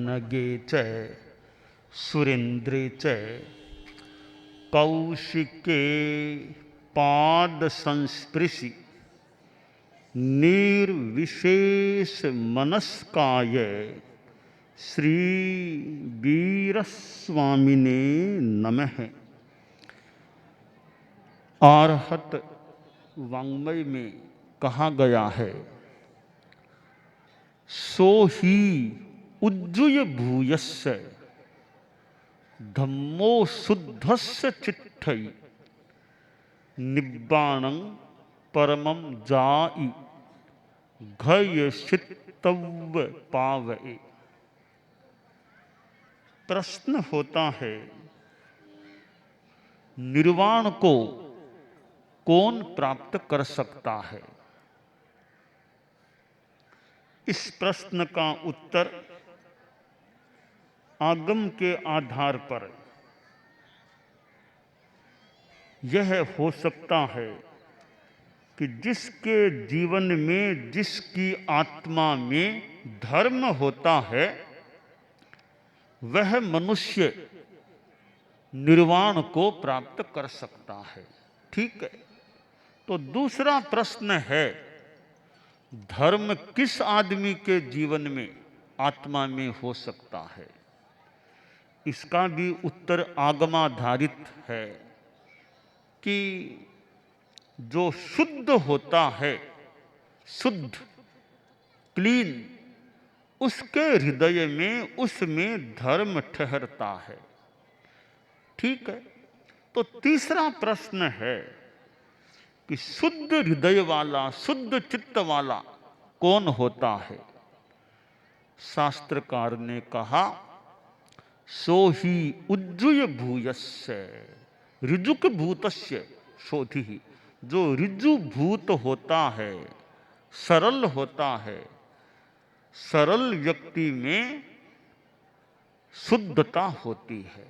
पन्नगे च सुरेन्द्रे च कौशिके पाद संस्पृशि निर्विशेष मनस्काय श्री वीरस्वामिने नमः। आर्हत वाङ्मय में कहा गया है, सो ही उज्जुय भूयस्य धम्मो शुद्धस्य चित्तै निब्बाणं परमं जाई घयशितव्य पावए। प्रश्न होता है, निर्वाण को कौन प्राप्त कर सकता है? इस प्रश्न का उत्तर आगम के आधार पर यह हो सकता है कि जिसके जीवन में, जिसकी आत्मा में धर्म होता है, वह मनुष्य निर्वाण को प्राप्त कर सकता है। ठीक है। तो दूसरा प्रश्न है, धर्म किस आदमी के जीवन में, आत्मा में हो सकता है? इसका भी उत्तर आगमाधारित है कि जो शुद्ध होता है, शुद्ध क्लीन, उसके हृदय में, उसमें धर्म ठहरता है। ठीक है। तो तीसरा प्रश्न है कि शुद्ध हृदय वाला, शुद्ध चित्त वाला कौन होता है? शास्त्रकार ने कहा, सो ही उज्जुय भूयस्य ऋजुक भूतस्य शोधि। जो ऋजु भूत होता है, सरल होता है, सरल व्यक्ति में शुद्धता होती है।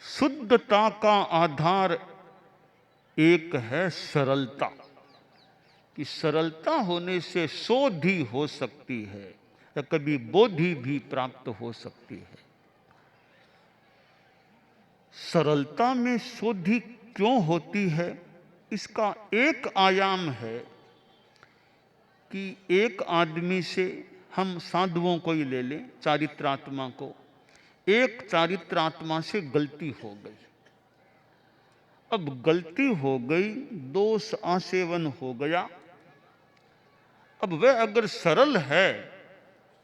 शुद्धता का आधार एक है सरलता, कि सरलता होने से शोधि हो सकती है या कभी बोधि भी प्राप्त हो सकती है। सरलता में शोधि क्यों होती है? इसका एक आयाम है कि एक आदमी से, हम साधुओं को ही ले लें, चारित्रात्मा को, एक चारित्रात्मा से गलती हो गई। अब गलती हो गई, दोष आसेवन हो गया। अब वह अगर सरल है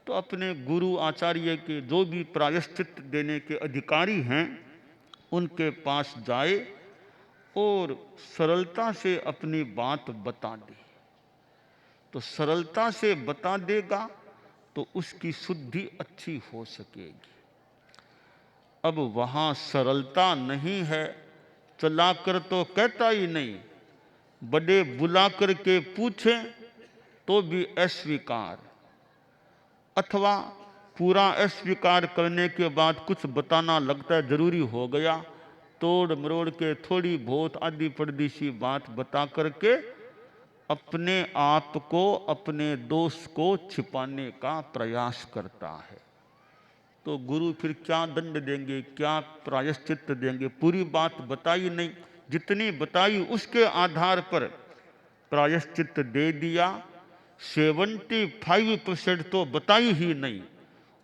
तो अपने गुरु आचार्य के, जो भी प्रायश्चित देने के अधिकारी हैं, उनके पास जाए और सरलता से अपनी बात बता दे। तो सरलता से बता देगा तो उसकी शुद्धि अच्छी हो सकेगी। अब वहाँ सरलता नहीं है, चलाकर तो कहता ही नहीं, बड़े बुला कर के पूछें तो भी अस्वीकार, अथवा पूरा अस्वीकार करने के बाद कुछ बताना लगता है जरूरी हो गया, तोड़ मरोड़ के थोड़ी बहुत आधी पर्दी सी बात बता करके अपने आप को, अपने दोष को छिपाने का प्रयास करता है। तो गुरु फिर क्या दंड देंगे, क्या प्रायश्चित देंगे? पूरी बात बताई नहीं, जितनी बताई उसके आधार पर प्रायश्चित दे दिया। 75% तो बताई ही नहीं,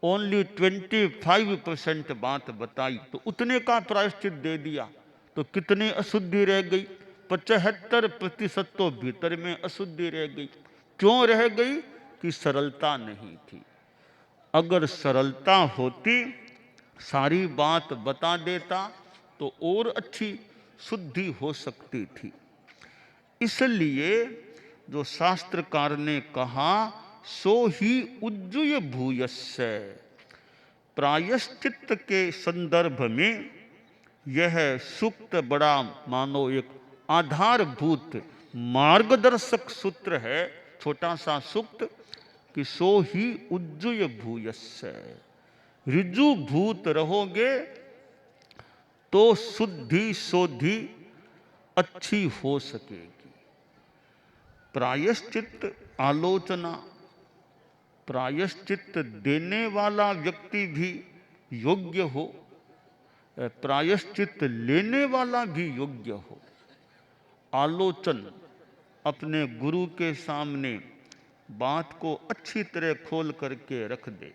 ओनली 25% बात बताई, तो उतने का प्रायश्चित दे दिया। तो कितनी अशुद्धि रह गई? 75% तो भीतर में अशुद्धि रह गई। क्यों रह गई? कि सरलता नहीं थी। अगर सरलता होती, सारी बात बता देता, तो और अच्छी शुद्धि हो सकती थी। इसलिए जो शास्त्रकार ने कहा, सो ही उज्जुय भूयस्य, प्रायश्चित के संदर्भ में यह सूक्त बड़ा मानो एक आधारभूत मार्गदर्शक सूत्र है, छोटा सा सूक्त, कि सो ही उज्जुय भूयस्य। ऋजु भूत रहोगे तो शुद्धि शोधि अच्छी हो सकेगी। प्रायश्चित, आलोचना, प्रायश्चित देने वाला व्यक्ति भी योग्य हो, प्रायश्चित लेने वाला भी योग्य हो। आलोचन अपने गुरु के सामने बात को अच्छी तरह खोल करके रख दे।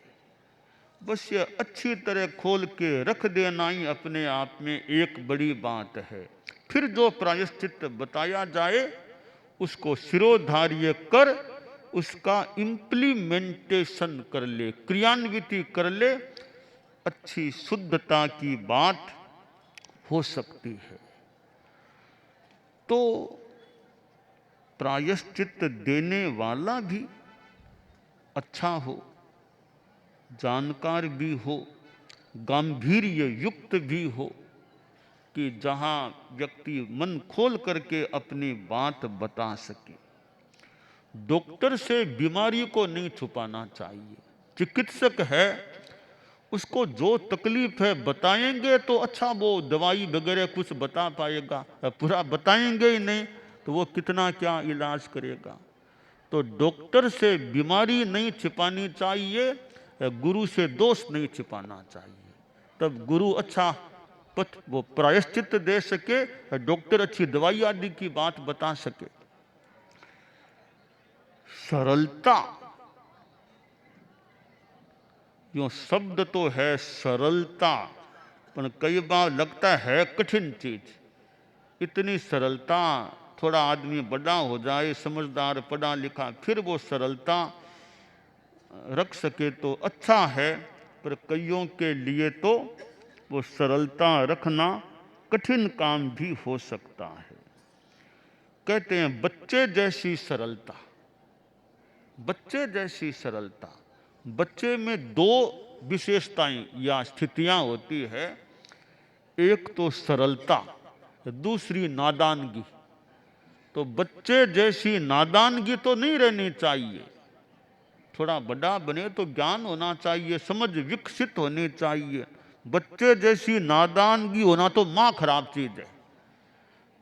बस ये अच्छी तरह खोल के रख देना ही अपने आप में एक बड़ी बात है। फिर जो प्रायश्चित बताया जाए उसको शिरोधार्य कर उसका इम्प्लीमेंटेशन कर ले, क्रियान्विति कर ले, अच्छी शुद्धता की बात हो सकती है। तो प्रायश्चित देने वाला भी अच्छा हो, जानकार भी हो, गांभीर्य युक्त भी हो कि जहां व्यक्ति मन खोल करके अपनी बात बता सके। डॉक्टर से बीमारी को नहीं छुपाना चाहिए। चिकित्सक है, उसको जो तकलीफ है बताएंगे तो अच्छा वो दवाई वगैरह कुछ बता पाएगा, पूरा बताएंगे ही नहीं तो वो कितना क्या इलाज करेगा। तो डॉक्टर से बीमारी नहीं छिपानी चाहिए, गुरु से दोष नहीं छिपाना चाहिए। तब गुरु अच्छा पथ वो प्रायश्चित दे सके, डॉक्टर अच्छी दवाई आदि की बात बता सके। सरलता, यो शब्द तो है सरलता, पर कई बार लगता है कठिन चीज। इतनी सरलता, थोड़ा आदमी बड़ा हो जाए, समझदार, पढ़ा लिखा, फिर वो सरलता रख सके तो अच्छा है, पर कईयों के लिए तो वो सरलता रखना कठिन काम भी हो सकता है। कहते हैं बच्चे जैसी सरलता, बच्चे जैसी सरलता। बच्चे में दो विशेषताएं या स्थितियां होती है, एक तो सरलता, दूसरी नादानगी। तो बच्चे जैसी नादानगी तो नहीं रहनी चाहिए। थोड़ा बड़ा बने तो ज्ञान होना चाहिए, समझ विकसित होनी चाहिए। बच्चे जैसी नादानगी होना तो मां खराब चीज है,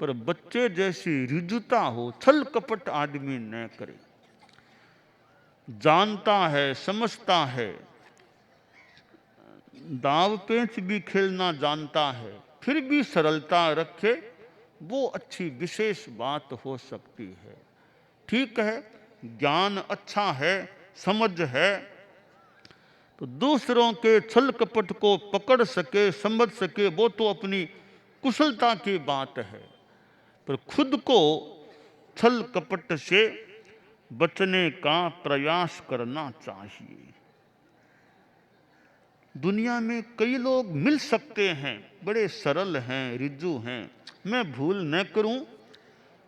पर बच्चे जैसी रिजुता हो, छल कपट आदमी न करे, जानता है, समझता है, दाव पेंच भी खेलना जानता है, फिर भी सरलता रखे, वो अच्छी विशेष बात हो सकती है। ठीक है, ज्ञान अच्छा है, समझ है, तो दूसरों के छल कपट को पकड़ सके, समझ सके, वो तो अपनी कुशलता की बात है। पर खुद को छल कपट से बचने का प्रयास करना चाहिए। दुनिया में कई लोग मिल सकते हैं, बड़े सरल हैं, रिज्जू हैं। मैं भूल न करूं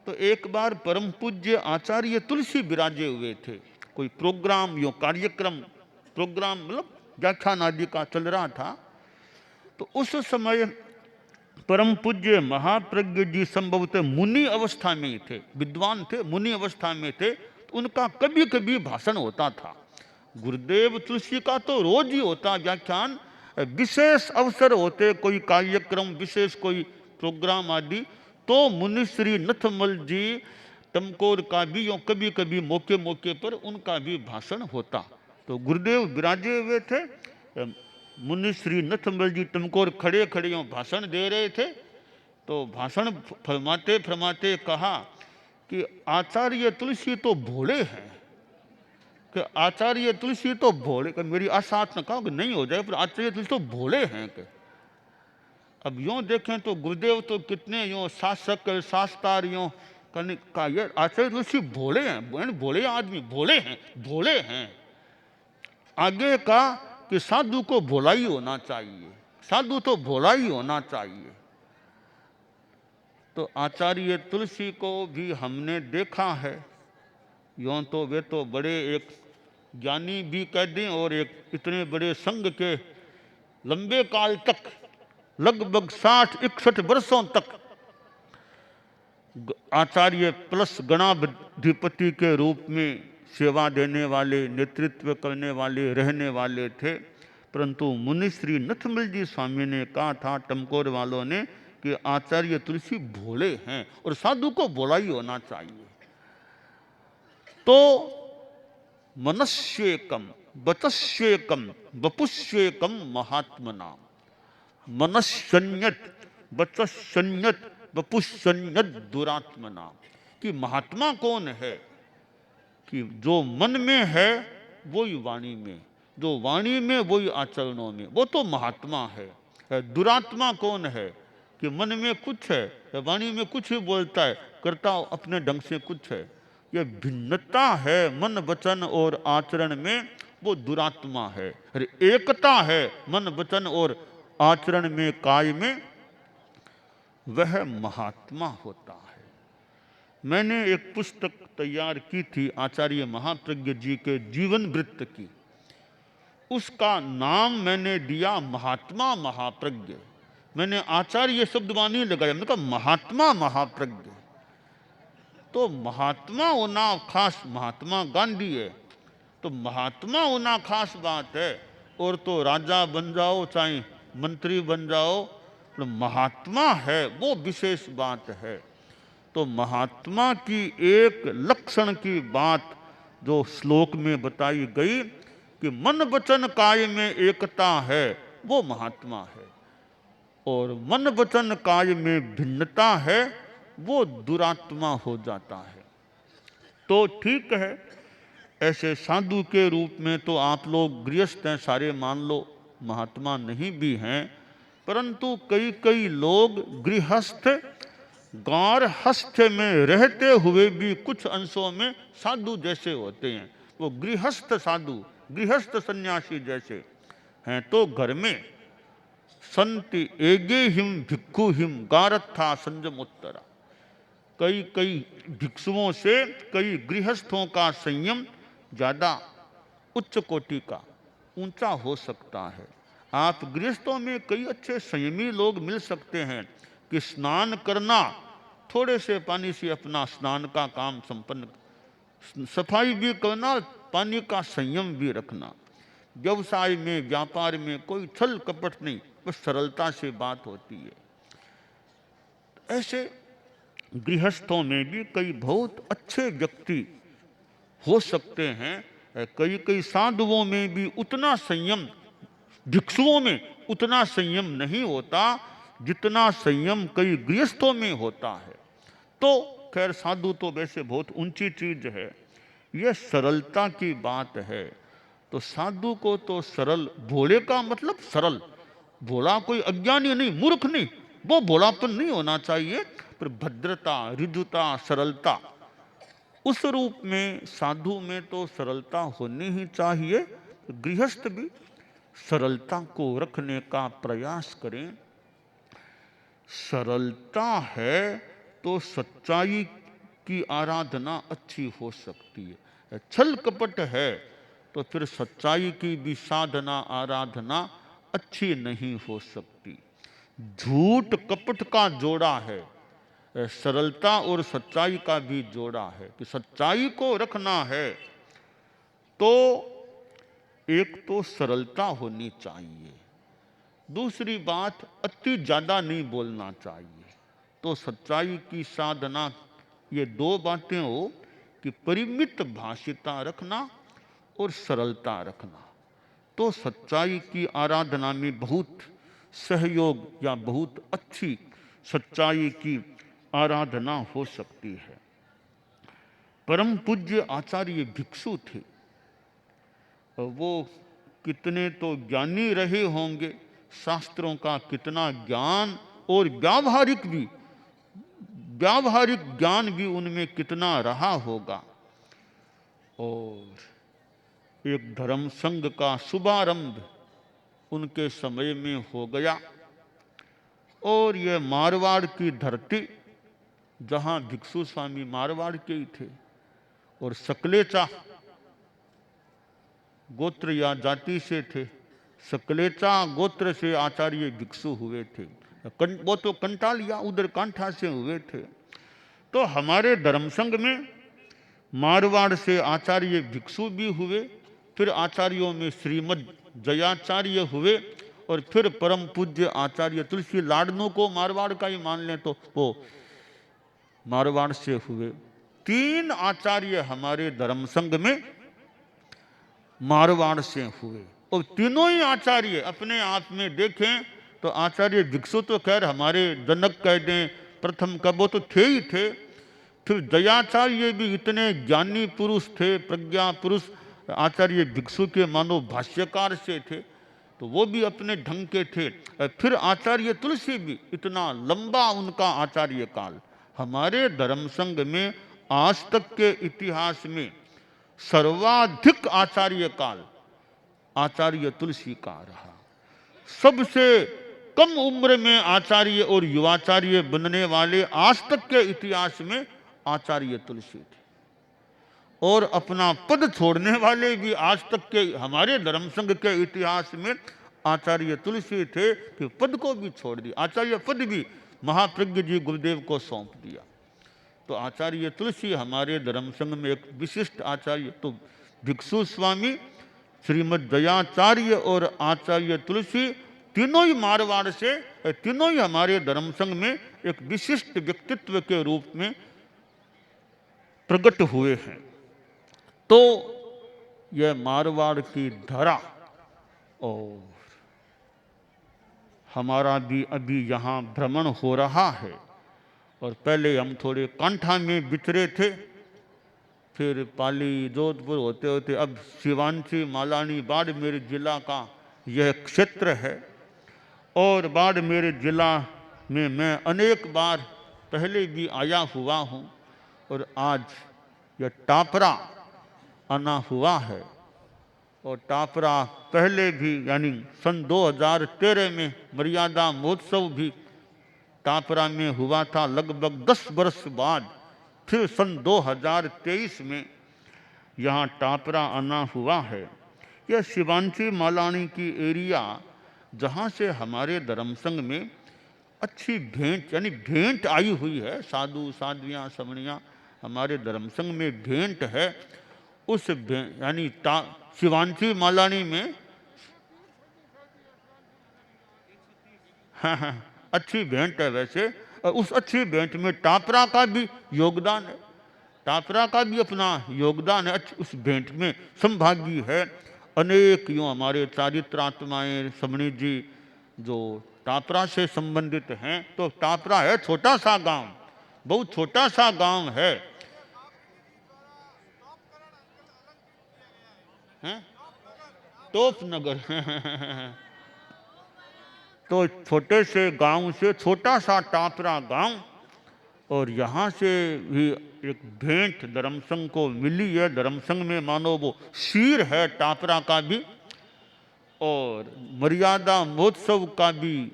तो एक बार परम पूज्य आचार्य तुलसी विराजे हुए थे। कोई प्रोग्राम यो कार्यक्रम प्रोग्राम मतलब व्याख्यान आदि का चल रहा था। तो उस समय परम पूज्य महाप्रज्ञ जी संभवतः मुनि अवस्था में थे, विद्वान थे, मुनि अवस्था में थे। तो उनका कभी कभी भाषण होता था। गुरुदेव तुलसी का तो रोज ही होता व्याख्यान, विशेष अवसर होते, कोई कार्यक्रम विशेष, कोई प्रोग्राम आदि, तो मुनि श्री नथमल जी तमकोर का भी यो कभी कभी मौके मौके पर उनका भी भाषण होता। तो गुरुदेव विराजे हुए थे, मुनि श्री नथमल जी तमकोर खड़े खड़े यो भाषण दे रहे थे। तो भाषण फरमाते फरमाते कहा कि आचार्य तुलसी तो भोले हैं, कि आचार्य तुलसी तो भोले, कि मेरी आशा न कहा कि नहीं हो जाए, पर आचार्य तुलसी तो भोले हैं। कि अब यूं देखें तो गुरुदेव तो कितने यूं शासक शास्त्र यूं करने का, ये आचार्य तुलसी भोले हैं, भोले आदमी, भोले हैं, भोले हैं। आगे का कि साधु को भोला ही होना चाहिए, साधु तो भोला ही होना चाहिए। तो आचार्य तुलसी को भी हमने देखा है, यूं तो वे तो बड़े एक ज्ञानी भी कह दें, और एक इतने बड़े संघ के लंबे काल तक, लगभग 60-61 वर्षों तक आचार्य प्लस गणाधिपति के रूप में सेवा देने वाले, नेतृत्व करने वाले, रहने वाले थे। परंतु मुनि श्री नथमल जी स्वामी ने कहा था, टमकोर वालों ने, कि आचार्य तुलसी भोले हैं और साधु को भोला ही होना चाहिए। तो मनस्येकम, वचस्येकम वपुष्येकम महात्मना, मनस्संयत वचस्संयत वपुष्संयत दुरात्मना। कि महात्मा कौन है? कि जो मन में है वही वाणी में, जो वाणी में वही आचरणों में, वो तो महात्मा है। दुरात्मा कौन है? कि मन में कुछ है, वाणी में कुछ ही बोलता है, करता अपने ढंग से कुछ है। यह भिन्नता है मन वचन और आचरण में, वो दुरात्मा है। अरे एकता है मन वचन और आचरण में, काय में, वह महात्मा होता है। मैंने एक पुस्तक तैयार की थी आचार्य महाप्रज्ञ जी के जीवन वृत्त की। उसका नाम मैंने दिया महात्मा महाप्रज्ञ। मैंने आचार्य शब्द वहां नहीं लगाया, मैंने कहा महात्मा महाप्रज्ञ। तो महात्मा होना खास महात्मा गांधी है, तो महात्मा होना खास बात है। और तो राजा बन जाओ चाहे मंत्री बन जाओ, तो महात्मा है वो विशेष बात है। तो महात्मा की एक लक्षण की बात जो श्लोक में बताई गई कि मन वचन काय में एकता है, वो महात्मा है। और मन वचन काय में भिन्नता है, वो दुरात्मा हो जाता है। तो ठीक है, ऐसे साधु के रूप में तो आप लोग गृहस्थ हैं सारे, मान लो महात्मा नहीं भी हैं, परंतु कई कई लोग गृहस्थ गारहस्थ्य में रहते हुए भी कुछ अंशों में साधु जैसे होते हैं। वो गृहस्थ साधु, गृहस्थ सन्यासी जैसे हैं। तो घर में संति एगे हिम भिक्खु हिम गारथा संयमोत्तरा। कई कई भिक्षुओं से कई गृहस्थों का संयम ज्यादा उच्च कोटि का ऊंचा हो सकता है। आप गृहस्थों में कई अच्छे संयमी लोग मिल सकते हैं कि स्नान करना, थोड़े से पानी से अपना स्नान का काम संपन्न, सफाई भी करना, पानी का संयम भी रखना। व्यवसाय में व्यापार में कोई छल कपट नहीं, बस सरलता से बात होती है। ऐसे गृहस्थों में भी कई बहुत अच्छे व्यक्ति हो सकते हैं। कई कई साधुओं में भी उतना संयम, भिक्षुओं में उतना संयम नहीं होता जितना संयम कई गृहस्थों में होता है। तो खैर साधु तो वैसे बहुत ऊंची चीज है, यह सरलता की बात है। तो साधु को तो सरल, भोले का मतलब सरल, भोला कोई अज्ञानी नहीं, मूर्ख नहीं, वो भोलापन नहीं होना चाहिए, पर भद्रता, ऋजुता, सरलता, उस रूप में साधु में तो सरलता होनी ही चाहिए। गृहस्थ भी सरलता को रखने का प्रयास करें। सरलता है तो सच्चाई की आराधना अच्छी हो सकती है। छल कपट है तो फिर सच्चाई की भी साधना आराधना अच्छी नहीं हो सकती। झूठ कपट का जोड़ा है, सरलता और सच्चाई का भी जोड़ा है। कि सच्चाई को रखना है तो एक तो सरलता होनी चाहिए, दूसरी बात अति ज्यादा नहीं बोलना चाहिए। तो सच्चाई की साधना ये दो बातें हो कि परिमित भाषिता रखना और सरलता रखना, तो सच्चाई की आराधना में बहुत सहयोग या बहुत अच्छी सच्चाई की आराधना हो सकती है। परम पूज्य आचार्य भिक्षु थे, वो कितने तो ज्ञानी रहे होंगे, शास्त्रों का कितना ज्ञान, और व्यावहारिक ज्ञान भी उनमें कितना रहा होगा। और एक धर्म संघ का शुभारंभ उनके समय में हो गया, और यह मारवाड़ की धरती, जहां भिक्षु स्वामी मारवाड़ के ही थे, और सकलेचा गोत्र या जाति से थे। सकलेचा गोत्र से आचार्य भिक्षु हुए थे, वो तो कंटालिया उधर कांठा से हुए थे। तो हमारे धर्म संघ में मारवाड़ से आचार्य भिक्षु भी हुए, फिर आचार्यों में श्रीमद जयाचार्य हुए, और फिर परम पूज्य आचार्य तुलसी लाडनू को मारवाड़ का ही मान लें तो वो मारवाड़ से हुए। 3 आचार्य हमारे धर्म संघ में मारवाड़ से हुए। और तीनों ही आचार्य अपने आप में देखें तो आचार्य भिक्षु तो खैर हमारे जनक कह दें प्रथम का, वो तो थे ही थे। फिर दयाचार्य भी इतने ज्ञानी पुरुष थे, प्रज्ञा पुरुष। आचार्य भिक्षु के मानो भाष्यकार से थे, तो वो भी अपने ढंग के थे। फिर आचार्य तुलसी भी, इतना लंबा उनका आचार्य काल। हमारे धर्म संघ में आज तक के इतिहास में सर्वाधिक आचार्य काल आचार्य तुलसी का रहा। सबसे कम उम्र में आचार्य और युवाचार्य बनने वाले आज तक के इतिहास में आचार्य तुलसी थे। और अपना पद छोड़ने वाले भी आज तक के हमारे धर्म संघ के इतिहास में आचार्य तुलसी थे कि पद को भी छोड़ दिया। आचार्य पद भी महाप्रज्ञ जी गुरुदेव को सौंप दिया। तो आचार्य तुलसी हमारे धर्म संघ में एक विशिष्ट आचार्य। तो भिक्षु स्वामी, श्रीमद दयाचार्य और आचार्य तुलसी तीनों ही मारवाड़ से, तीनों ही हमारे धर्म संघ में एक विशिष्ट व्यक्तित्व के रूप में प्रकट हुए हैं। तो यह मारवाड़ की धरा, और हमारा भी अभी यहाँ भ्रमण हो रहा है। और पहले हम थोड़े कांठा में विचरे थे, फिर पाली जोधपुर होते होते अब शिवांची मालानी बाड़मेर जिला का यह क्षेत्र है। और बाड़मेर जिला में मैं अनेक बार पहले भी आया हुआ हूँ, और आज यह टापरा आना हुआ है। और टापरा पहले भी यानी सन 2013 में मर्यादा महोत्सव भी टापरा में हुआ था। लगभग 10 वर्ष बाद फिर सन 2023 में यहाँ टापरा आना हुआ है। यह शिवांची मालानी की एरिया, जहाँ से हमारे धर्म संघ में अच्छी भेंट यानी भेंट आई हुई है। साधु साध्वियाँ समणियाँ हमारे धर्म संघ में भेंट है। उस यानी शिवांची मालानी में हाँ, अच्छी भेंट है वैसे। और उस अच्छी भेंट में टापरा का भी योगदान है, टापरा का भी अपना योगदान है। उस भेंट में संभागी है अनेक यूँ हमारे चारित्रात्माएँ समणी जी जो टापरा से संबंधित हैं। तो टापरा है छोटा सा गांव, बहुत छोटा सा गांव है। टोपनगर तो छोटे से गांव से छोटा सा टापरा गांव। और यहाँ से भी एक भेंट धर्मसंघ को मिली है। धर्मसंघ में मानो वो शीर है टापरा का भी। और मर्यादा महोत्सव का भी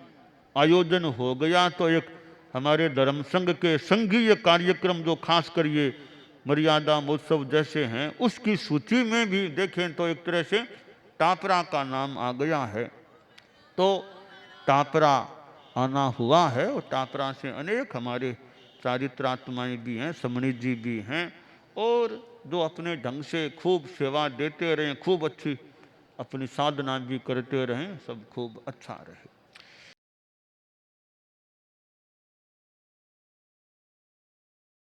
आयोजन हो गया। तो एक हमारे धर्मसंघ के संघीय कार्यक्रम जो खास कर ये मर्यादा महोत्सव जैसे हैं, उसकी सूची में भी देखें तो एक तरह से टापरा का नाम आ गया है। तो टापरा आना हुआ है, और टापरा से अनेक हमारे चारित्रात्माएँ भी हैं, समणी जी भी हैं, और जो अपने ढंग से खूब सेवा देते रहें, खूब अच्छी अपनी साधना भी करते रहें, सब खूब अच्छा रहे।